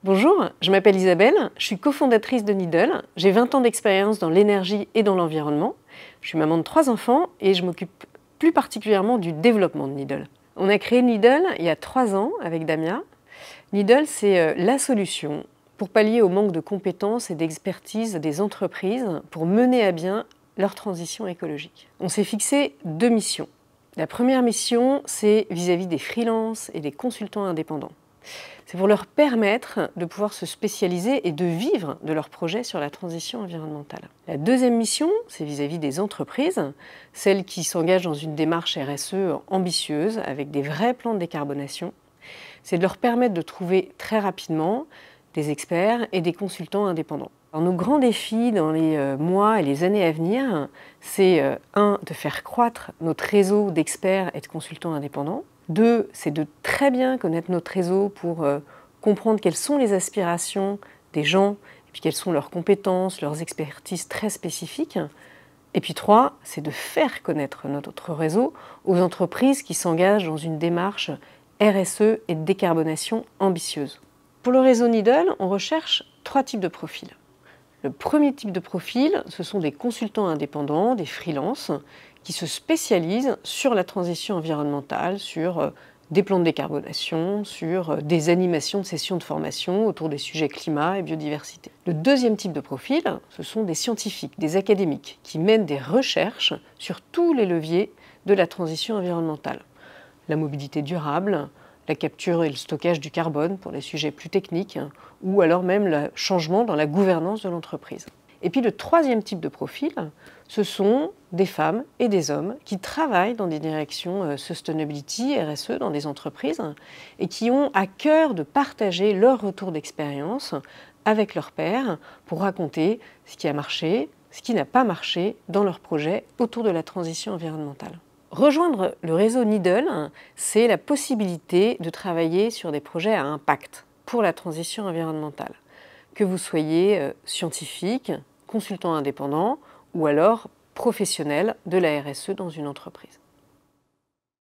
Bonjour, je m'appelle Isabelle, je suis cofondatrice de Needle. J'ai 20 ans d'expérience dans l'énergie et dans l'environnement. Je suis maman de 3 enfants et je m'occupe plus particulièrement du développement de Needle. On a créé Needle il y a 3 ans avec Damia. Needle, c'est la solution pour pallier au manque de compétences et d'expertise des entreprises pour mener à bien leur transition écologique. On s'est fixé 2 missions. La première mission, c'est vis-à-vis des freelances et des consultants indépendants. C'est pour leur permettre de pouvoir se spécialiser et de vivre de leurs projets sur la transition environnementale. La deuxième mission, c'est vis-à-vis des entreprises, celles qui s'engagent dans une démarche RSE ambitieuse avec des vrais plans de décarbonation. C'est de leur permettre de trouver très rapidement des experts et des consultants indépendants. Alors, nos grands défis dans les mois et les années à venir, c'est de faire croître notre réseau d'experts et de consultants indépendants. 2, c'est de très bien connaître notre réseau pour comprendre quelles sont les aspirations des gens, et puis quelles sont leurs compétences, leurs expertises très spécifiques. Et puis 3, c'est de faire connaître notre réseau aux entreprises qui s'engagent dans une démarche RSE et de décarbonation ambitieuse. Pour le réseau Needle, on recherche 3 types de profils. Le premier type de profil, ce sont des consultants indépendants, des freelances, qui se spécialisent sur la transition environnementale, sur des plans de décarbonation, sur des animations de sessions de formation autour des sujets climat et biodiversité. Le deuxième type de profil, ce sont des scientifiques, des académiques, qui mènent des recherches sur tous les leviers de la transition environnementale. La mobilité durable, la capture et le stockage du carbone pour les sujets plus techniques, ou alors même le changement dans la gouvernance de l'entreprise. Et puis le troisième type de profil, ce sont des femmes et des hommes qui travaillent dans des directions sustainability, RSE, dans des entreprises, et qui ont à cœur de partager leur retour d'expérience avec leurs pairs pour raconter ce qui a marché, ce qui n'a pas marché dans leurs projets autour de la transition environnementale. Rejoindre le réseau Needle, c'est la possibilité de travailler sur des projets à impact pour la transition environnementale. Que vous soyez scientifique, consultant indépendant ou alors professionnel de la RSE dans une entreprise.